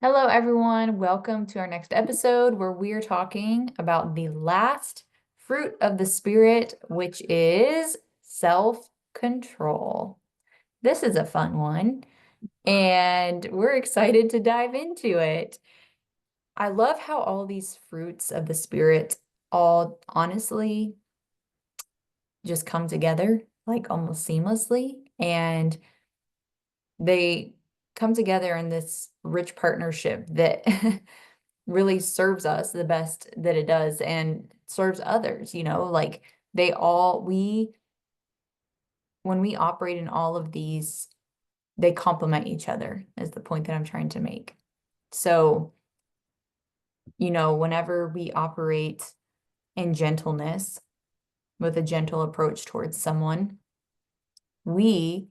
Hello, everyone. Welcome to our next episode where we are talking about the last fruit of the Spirit, which is self-control. This is a fun one, and we're excited to dive into it. I love how all these fruits of the Spirit all honestly just come together, like almost seamlessly, and they come together in this rich partnership that really serves us the best that it does and serves others, like they all, when we operate in all of these, they complement each other, is the point that I'm trying to make. So, whenever we operate in gentleness with a gentle approach towards someone, we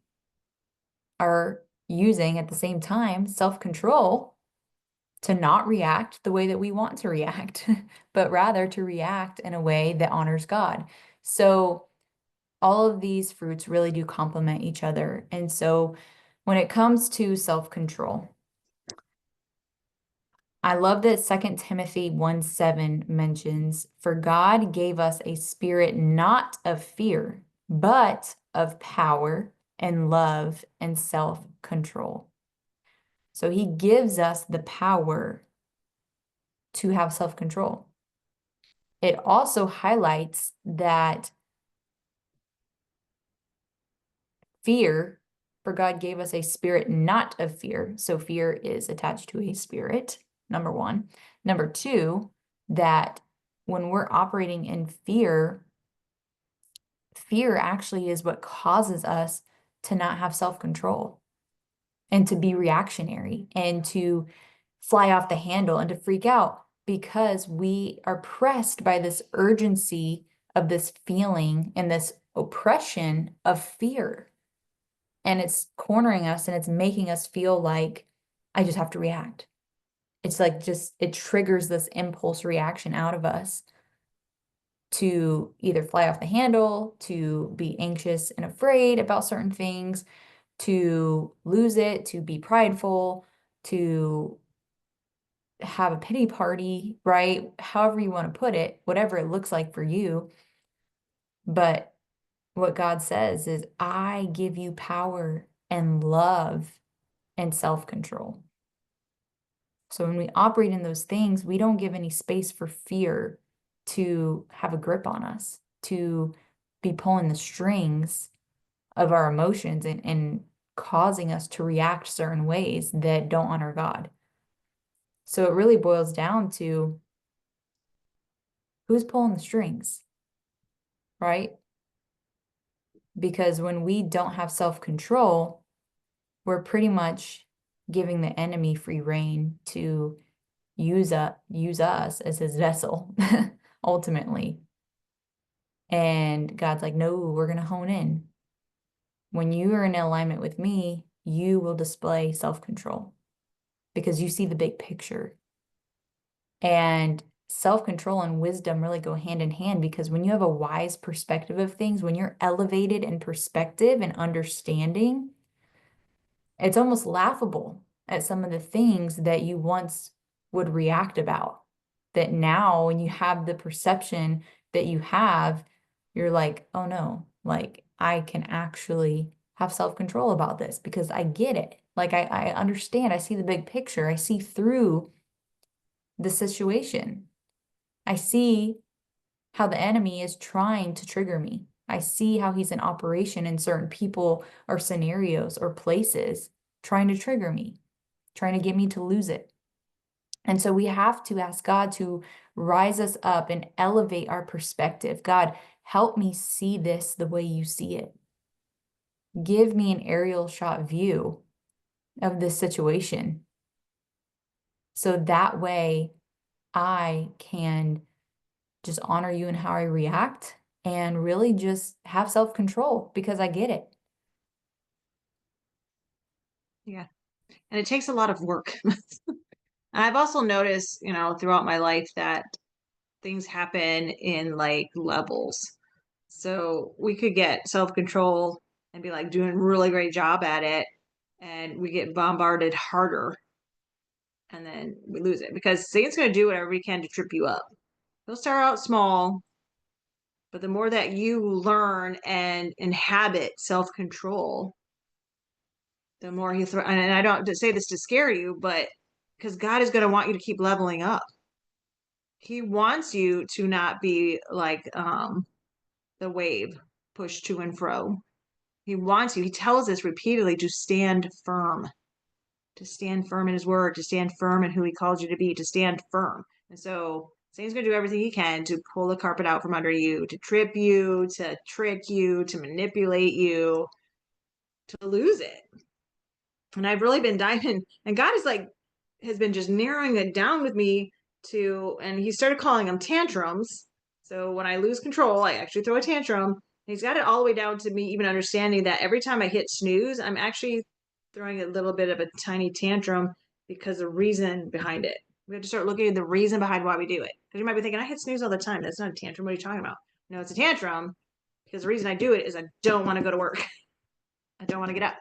are using at the same time self-control to not react the way that we want to react, but rather to react in a way that honors God. So all of these fruits really do complement each other. And so when it comes to self-control, I love that 2 Timothy 1:7 mentions, "For God gave us a spirit not of fear, but of power and love and self-control." So he gives us the power to have self-control. It also highlights that fear, for God gave us a spirit not of fear. So fear is attached to a spirit, number one. Number two, that when we're operating in fear, fear actually is what causes us to not have self-control and to be reactionary and to fly off the handle and to freak out because we are pressed by this urgency of this feeling and this oppression of fear. And it's cornering us and it's making us feel like I just have to react. It's like it triggers this impulse reaction out of us to either fly off the handle, to be anxious and afraid about certain things, to lose it, to be prideful, to have a pity party, right? However you want to put it, whatever it looks like for you. But what God says is, I give you power and love and self-control. So when we operate in those things, we don't give any space for fear to have a grip on us, to be pulling the strings of our emotions and causing us to react certain ways that don't honor God. So it really boils down to who's pulling the strings, right? Because when we don't have self-control, we're pretty much giving the enemy free rein to use us as his vessel, ultimately. And God's like, no, we're going to hone in. When you are in alignment with me, you will display self-control because you see the big picture. And self-control and wisdom really go hand in hand because when you have a wise perspective of things, when you're elevated in perspective and understanding, it's almost laughable at some of the things that you once would react about. That now, when you have the perception that you have, you're like, oh no, like I can actually have self-control about this because I get it. Like I understand, I see the big picture, I see through the situation. I see how the enemy is trying to trigger me. I see how he's in operation in certain people or scenarios or places trying to trigger me, trying to get me to lose it. And so we have to ask God to rise us up and elevate our perspective. God, help me see this the way you see it. Give me an aerial shot view of this situation. So that way I can just honor you in how I react and really just have self-control because I get it. Yeah. And it takes a lot of work. And I've also noticed, throughout my life that things happen in like levels. So we could get self-control and be like doing a really great job at it, and we get bombarded harder and then we lose it because Satan's going to do whatever he can to trip you up. He'll start out small, but the more that you learn and inhabit self-control, the more he throw. And I don't say this to scare you, but because God is going to want you to keep leveling up. He wants you to not be like the wave pushed to and fro. He wants you. He tells us repeatedly to stand firm in his word, to stand firm in who he called you to be, to stand firm. And so Satan's going to do everything he can to pull the carpet out from under you, to trip you, to trick you, to manipulate you, to lose it. And I've really been diving, and God is like, has been just narrowing it down with me to, and he started calling them tantrums. So when I lose control, I actually throw a tantrum. He's got it all the way down to me even understanding that every time I hit snooze, I'm actually throwing a little bit of a tiny tantrum because the reason behind it. We have to start looking at the reason behind why we do it. Because you might be thinking, I hit snooze all the time. That's not a tantrum. What are you talking about? No, it's a tantrum because the reason I do it is I don't want to go to work. I don't want to get up.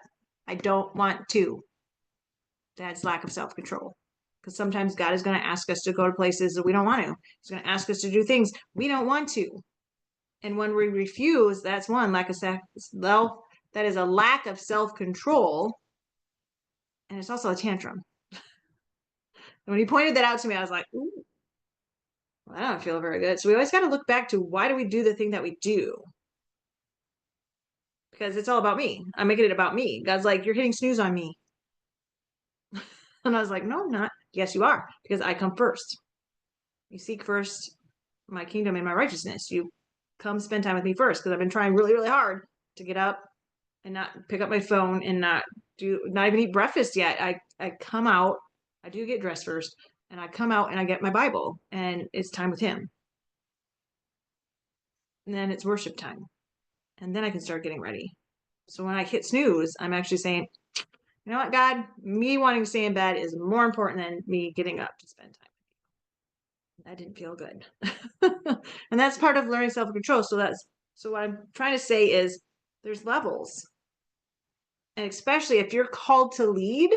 I don't want to. That's lack of self control. Because sometimes God is going to ask us to go to places that we don't want to. He's going to ask us to do things we don't want to. And when we refuse, that's one lack of self. That is a lack of self control, and it's also a tantrum. And when he pointed that out to me, I was like, ooh, well, I don't feel very good. So we always got to look back to why do we do the thing that we do? Because it's all about me. I'm making it about me. God's like, you're hitting snooze on me. And I was like, no, I'm not. Yes, you are, because I come first. You seek first my kingdom and my righteousness. You come spend time with me first because I've been trying really, really hard to get up and not pick up my phone and not even eat breakfast yet. I come out, I do get dressed first, and I come out and I get my Bible and it's time with him. And then it's worship time. And then I can start getting ready. So when I hit snooze, I'm actually saying, you know what, God, me wanting to stay in bed is more important than me getting up to spend time. That didn't feel good. And that's part of learning self-control. So what I'm trying to say is there's levels. And especially if you're called to lead,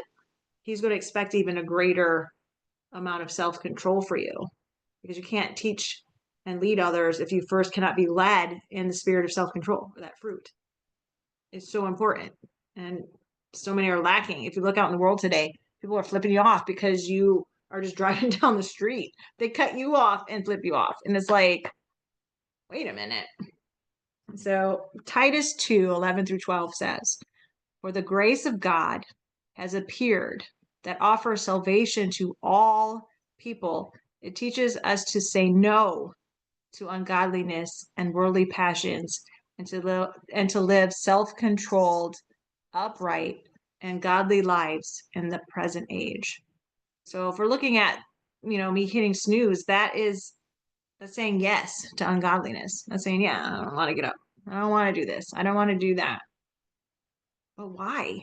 he's going to expect even a greater amount of self-control for you because you can't teach and lead others if you first cannot be led in the spirit of self-control or that fruit. It's so important. And so many are lacking. If you look out in the world today, people are flipping you off because you are just driving down the street. They cut you off and flip you off. And it's like, wait a minute. So Titus 2:11-12 says, for the grace of God has appeared that offers salvation to all people. It teaches us to say no to ungodliness and worldly passions and to live self-controlled, upright, and godly lives in the present age. So if we're looking at, me hitting snooze, that's saying yes to ungodliness. That's saying, yeah, I don't want to get up. I don't want to do this. I don't want to do that. But why?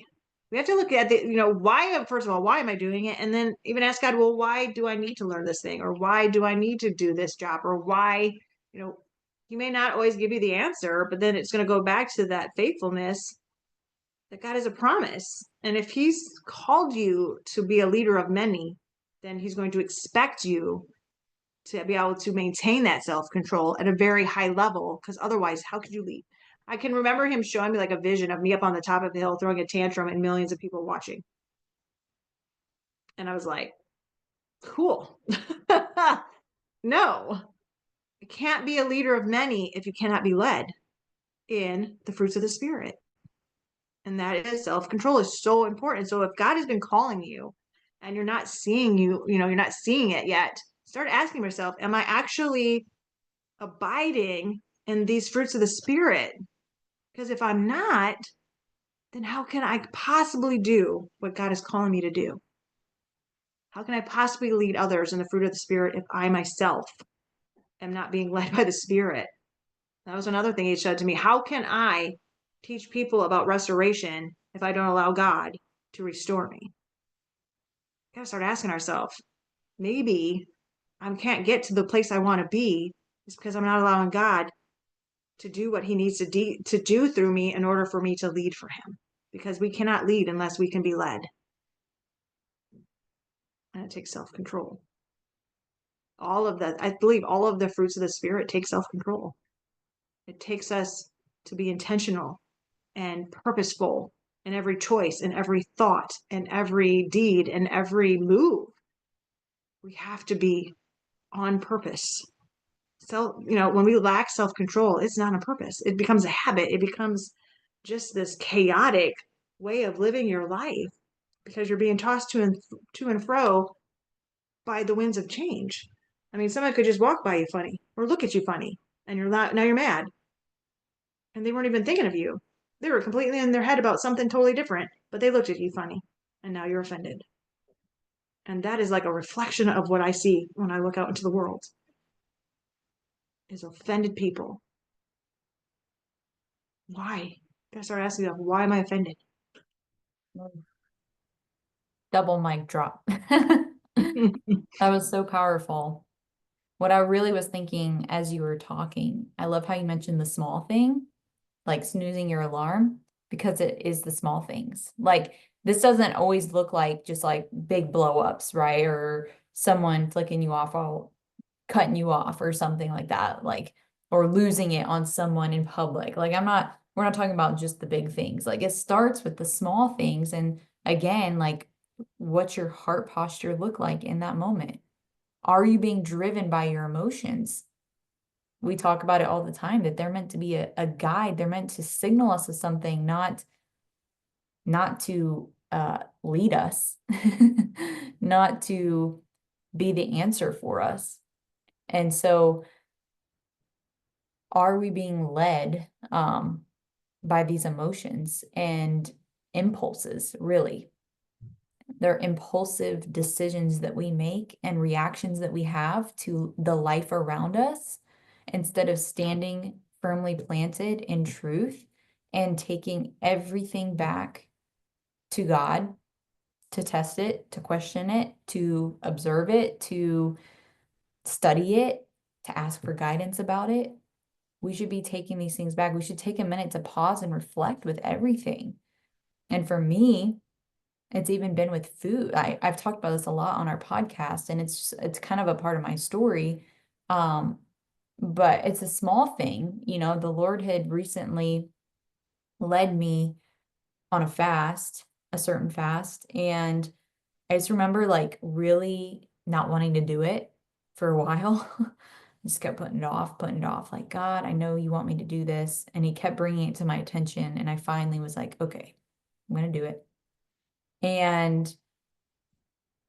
We have to look at why, first of all, why am I doing it? And then even ask God, well, why do I need to learn this thing? Or why do I need to do this job? Or why, he may not always give you the answer, but then it's going to go back to that faithfulness that God is a promise. And if he's called you to be a leader of many, then he's going to expect you to be able to maintain that self-control at a very high level, because otherwise, how could you lead? I can remember him showing me like a vision of me up on the top of the hill throwing a tantrum and millions of people watching. And I was like, cool. No, you can't be a leader of many if you cannot be led in the fruits of the spirit. And that is self-control is so important. So if God has been calling you and you're not seeing you're not seeing it yet, start asking yourself, am I actually abiding in these fruits of the spirit? Because if I'm not, then how can I possibly do what God is calling me to do? How can I possibly lead others in the fruit of the spirit if I myself am not being led by the spirit? That was another thing he said to me. How can I teach people about restoration if I don't allow God to restore me? We gotta start asking ourselves, maybe I can't get to the place I want to be is because I'm not allowing God to do what he needs to do through me in order for me to lead for him. Because we cannot lead unless we can be led. and it takes self-control. All of that, I believe all of the fruits of the spirit take self-control. It takes us to be intentional and purposeful in every choice, in every thought, in every deed, in every move. We have to be on purpose. So, when we lack self-control, it's not a purpose. It becomes a habit. It becomes just this chaotic way of living your life because you're being tossed to and fro by the winds of change. I mean, someone could just walk by you funny or look at you funny, and you're not, now you're mad, and they weren't even thinking of you. They were completely in their head about something totally different, but they looked at you funny, and now you're offended. And that is like a reflection of what I see when I look out into the world is offended people. Why? I start asking them, why am I offended? Double mic drop. That was so powerful. What I really was thinking as you were talking, I love how you mentioned the small thing, like snoozing your alarm, because it is the small things. Like this doesn't always look like just like big blow ups, right? Or someone flicking you off or cutting you off or something like that, like, or losing it on someone in public. Like we're not talking about just the big things. Like it starts with the small things. And again, like what's your heart posture look like in that moment? Are you being driven by your emotions? We talk about it all the time that they're meant to be a guide. They're meant to signal us with something, not to lead us, not to be the answer for us. And so are we being led by these emotions and impulses, really? They're impulsive decisions that we make and reactions that we have to the life around us instead of standing firmly planted in truth and taking everything back to God to test it, to question it, to observe it, to study it, to ask for guidance about it. We should be taking these things back. We should take a minute to pause and reflect with everything. And for me, it's even been with food. I've talked about this a lot on our podcast, and it's kind of a part of my story. But it's a small thing. The Lord had recently led me on a fast, a certain fast, and I just remember like really not wanting to do it for a while. I just kept putting it off. Like, God, I know you want me to do this. And he kept bringing it to my attention. And I finally was like, okay, I'm going to do it. And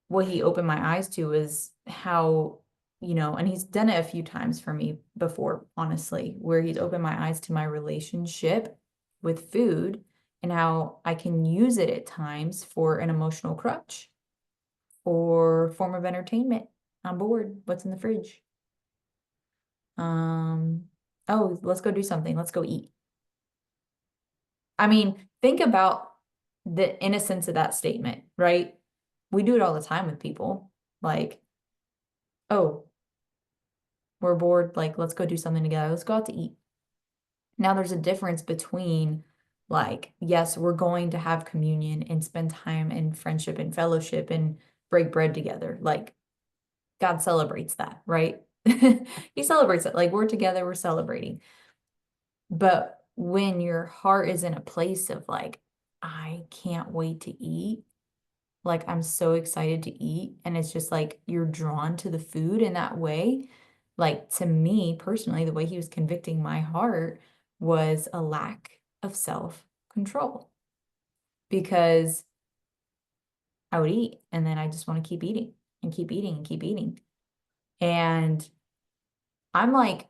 what he opened my eyes to was how, and he's done it a few times for me before, honestly, where he's opened my eyes to my relationship with food and how I can use it at times for an emotional crutch or form of entertainment. I'm bored. What's in the fridge? Oh, let's go do something. Let's go eat. I mean, think about the innocence of that statement, right? We do it all the time with people. Like, oh, we're bored. Like, let's go do something together. Let's go out to eat. Now, there's a difference between, like, yes, we're going to have communion and spend time in friendship and fellowship and break bread together. Like, God celebrates that, right? He celebrates it. Like, we're together, we're celebrating. But when your heart is in a place of, like, I can't wait to eat, like I'm so excited to eat, and it's just like you're drawn to the food in that way. Like to me personally, the way he was convicting my heart was a lack of self-control because I would eat and then I just want to keep eating and keep eating and keep eating. And I'm like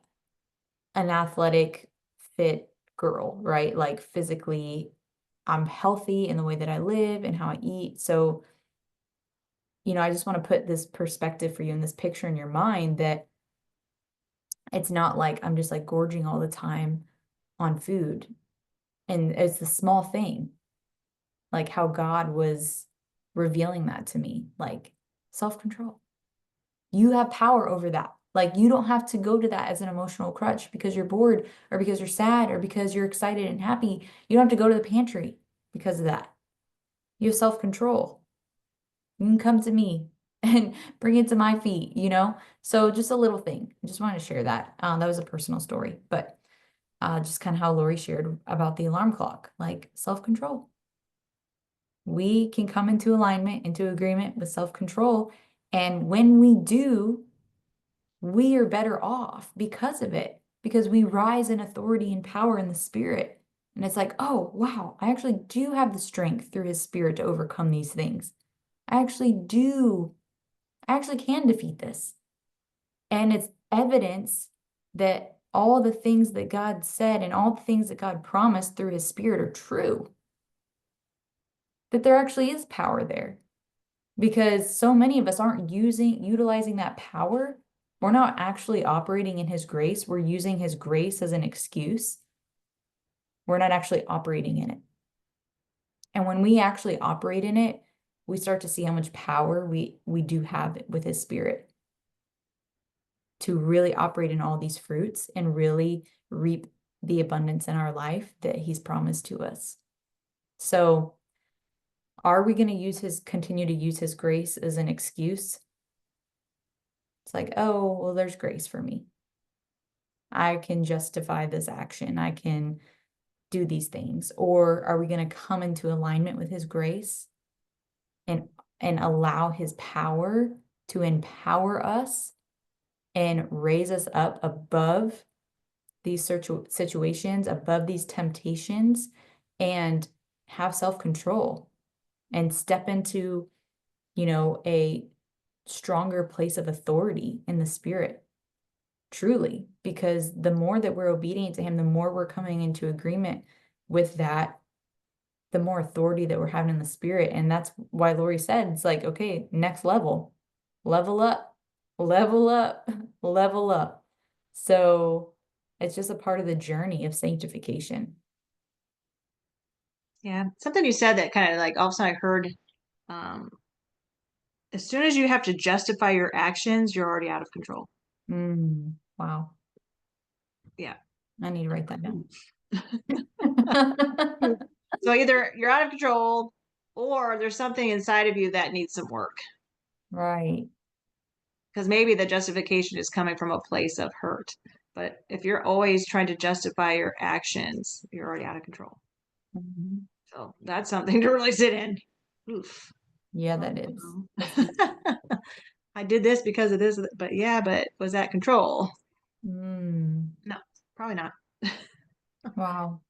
an athletic, fit girl, right? Like physically, I'm healthy in the way that I live and how I eat. So I just want to put this perspective for you and this picture in your mind that it's not like I'm just like gorging all the time on food. And it's the small thing, like how God was revealing that to me, like self-control. You have power over that. Like you don't have to go to that as an emotional crutch because you're bored or because you're sad or because you're excited and happy. You don't have to go to the pantry because of that. You have self-control. You can come to me. and bring it to my feet, you know? So just a little thing. I just wanted to share that. That was a personal story, but just kind of how Lori shared about the alarm clock, like self-control. We can come into alignment, into agreement with self-control. And when we do, we are better off because of it, because we rise in authority and power in the spirit. And it's like, oh, wow, I actually do have the strength through his spirit to overcome these things. I actually do. I actually can defeat this. And it's evidence that all the things that God said and all the things that God promised through his spirit are true, that there actually is power there. Because so many of us aren't utilizing that power. We're not actually operating in his grace. We're using his grace as an excuse. We're not actually operating in it. And when we actually operate in it, we start to see how much power we do have with his spirit to really operate in all these fruits and really reap the abundance in our life that he's promised to us. So are we going to continue to use his grace as an excuse? It's like, oh, well, there's grace for me. I can justify this action. I can do these things. Or are we going to come into alignment with his grace and allow his power to empower us and raise us up above these situations, above these temptations, and have self-control and step into, a stronger place of authority in the spirit, truly, because the more that we're obedient to him, the more we're coming into agreement with that, the more authority that we're having in the spirit. And that's why Lori said, it's like, okay, next level up, level up, level up. So it's just a part of the journey of sanctification. Yeah. Something you said that kind of like all of a sudden I heard, um, as soon as you have to justify your actions, you're already out of control. Wow. Yeah. I need to write that down. So either you're out of control or there's something inside of you that needs some work. Right. Because maybe the justification is coming from a place of hurt. But if you're always trying to justify your actions, you're already out of control. Mhm. So that's something to really sit in. Oof. Yeah, Oh, that is. That's deep. I did this because of this, but yeah, but was that control? Mm. No, probably not. Wow.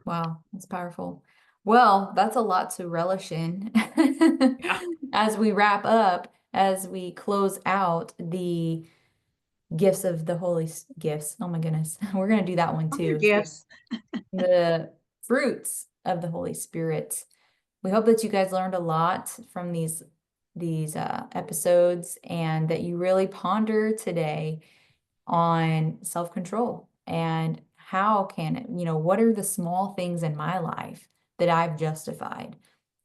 Wow. That's powerful. Well, that's a lot to relish in Yeah. as we wrap up, as we close out the gifts of the gifts. Oh my goodness. We're going to do that one Other too. gifts. The fruits of the Holy Spirit. We hope that you guys learned a lot from these episodes and that you really ponder today on self-control and how can it, what are the small things in my life that I've justified?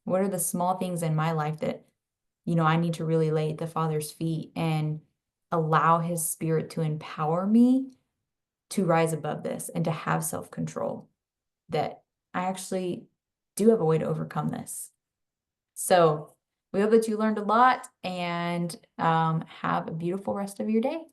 What are the small things in my life that, I need to really lay at the Father's feet and allow his spirit to empower me to rise above this and to have self-control, that I actually do have a way to overcome this. So we hope that you learned a lot and have a beautiful rest of your day.